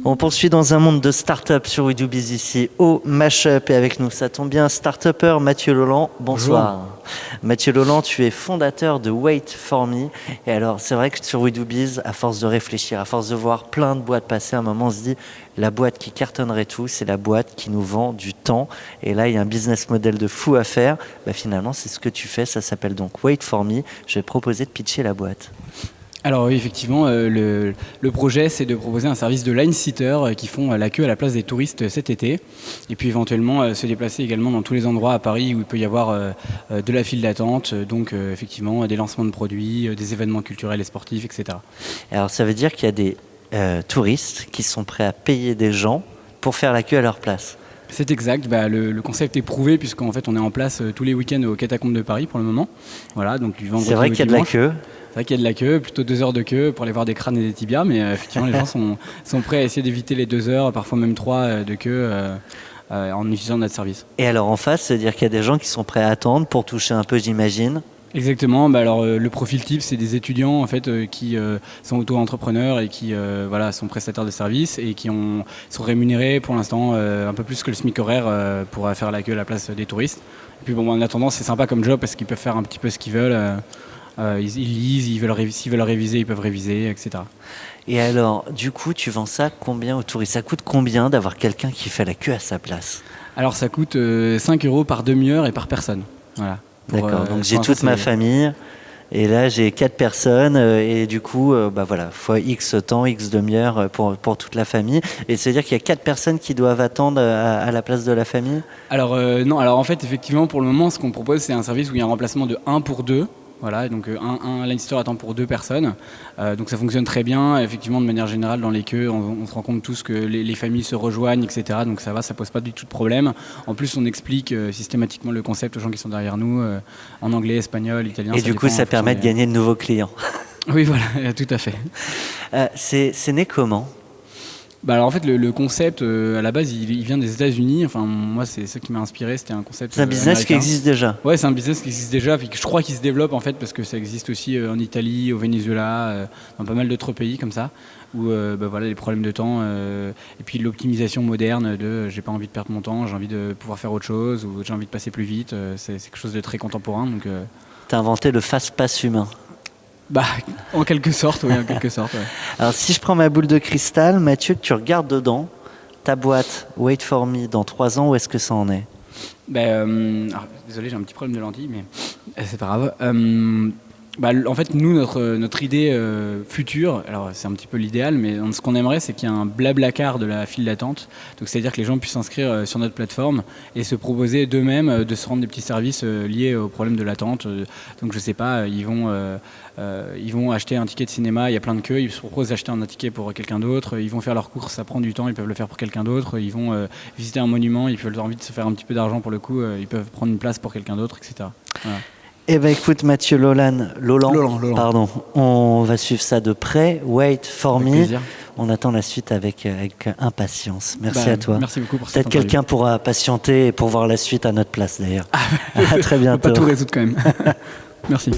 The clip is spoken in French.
On poursuit dans un monde de start-up sur We Do Biz ici au Mashup et avec nous, ça tombe bien, start-upper Mathieu Lolland. Bonsoir. Bonjour. Mathieu Lolland, tu es fondateur de Wait For Me. Et alors, c'est vrai que sur We Do Biz, à force de réfléchir, à force de voir plein de boîtes passer, à un moment on se dit, la boîte qui cartonnerait tout, c'est la boîte qui nous vend du temps. Et là, il y a un business model de fou à faire. Finalement, c'est ce que tu fais, ça s'appelle donc Wait For Me. Je vais proposer de pitcher la boîte. Alors oui, effectivement, le projet, c'est de proposer un service de line-sitter qui font la queue à la place des touristes cet été. Et puis éventuellement se déplacer également dans tous les endroits à Paris où il peut y avoir de la file d'attente. Donc effectivement, des lancements de produits, des événements culturels et sportifs, etc. Alors ça veut dire qu'il y a des touristes qui sont prêts à payer des gens pour faire la queue à leur place. C'est exact, le concept est prouvé puisqu'en fait on est en place tous les week-ends aux Catacombes de Paris pour le moment. Voilà, donc du vendredi c'est vrai qu'il y a de la queue. C'est vrai qu'il y a de la queue, plutôt 2 heures de queue pour aller voir des crânes et des tibias, mais effectivement les gens sont prêts à essayer d'éviter les 2 heures, parfois même 3 de queue en utilisant notre service. Et alors en face, c'est-à-dire qu'il y a des gens qui sont prêts à attendre pour toucher un peu, j'imagine. Exactement. Le profil type, c'est des étudiants en fait qui sont auto-entrepreneurs et qui sont prestataires de services et qui sont rémunérés pour l'instant un peu plus que le SMIC horaire pour faire la queue à la place des touristes. Et puis en attendant, c'est sympa comme job parce qu'ils peuvent faire un petit peu ce qu'ils veulent. Ils lisent, s'ils veulent réviser, ils peuvent réviser, etc. Et alors, du coup, tu vends ça combien aux touristes ? Ça coûte combien d'avoir quelqu'un qui fait la queue à sa place ? Alors, ça coûte 5 € par demi-heure et par personne. Voilà. D'accord, donc j'ai toute ma famille, et là j'ai 4 personnes, et du coup, fois X temps, X demi-heure pour toute la famille. Et c'est-à-dire qu'il y a 4 personnes qui doivent attendre à la place de la famille ? Alors non, alors en fait, effectivement, pour le moment, ce qu'on propose, c'est un service où il y a un remplacement de 1 pour 2. Voilà, donc un line-sitter attend pour 2 personnes. Donc ça fonctionne très bien. Effectivement, de manière générale, dans les queues, on se rend compte tous que les familles se rejoignent, etc. Donc ça va, ça pose pas du tout de problème. En plus, on explique systématiquement le concept aux gens qui sont derrière nous, en anglais, espagnol, italien. Et du coup, ça permet de gagner de nouveaux clients. Oui, voilà, tout à fait. C'est né comment ? Alors en fait le concept à la base il vient des États-Unis. Enfin moi c'est ça qui m'a inspiré, c'était un concept. C'est un business américain qui existe déjà. Ouais, c'est un business qui existe déjà, puis que je crois qu'il se développe en fait parce que ça existe aussi en Italie, au Venezuela, dans pas mal d'autres pays comme ça où les problèmes de temps et puis l'optimisation moderne de j'ai pas envie de perdre mon temps, j'ai envie de pouvoir faire autre chose ou j'ai envie de passer plus vite. C'est quelque chose de très contemporain donc. T'as inventé le fast-pass humain. En quelque sorte, oui, en quelque sorte. Ouais. Alors, si je prends ma boule de cristal, Mathieu, que tu regardes dedans, ta boîte, Wait For Me, dans 3 ans, où est-ce que ça en est ? Désolé, j'ai un petit problème de lentille, mais c'est pas grave. En fait, nous, notre idée future, alors c'est un petit peu l'idéal, mais ce qu'on aimerait, c'est qu'il y ait un blablacar de la file d'attente. Donc, c'est-à-dire que les gens puissent s'inscrire sur notre plateforme et se proposer d'eux-mêmes de se rendre des petits services liés au problème de l'attente. Donc, je sais pas, ils vont acheter un ticket de cinéma, il y a plein de queues, ils se proposent d'acheter un ticket pour quelqu'un d'autre, ils vont faire leurs courses, ça prend du temps, ils peuvent le faire pour quelqu'un d'autre, ils vont visiter un monument, ils peuvent avoir envie de se faire un petit peu d'argent pour le coup, ils peuvent prendre une place pour quelqu'un d'autre, etc. Voilà. Eh bien écoute Mathieu Lolland, pardon, on va suivre ça de près, Wait For Me. Plaisir. On attend la suite avec impatience. Merci à toi. Merci beaucoup pour cette interview. Peut-être quelqu'un pourra patienter pour voir la suite à notre place d'ailleurs. À très bientôt. On peut pas tout résoudre quand même. Merci.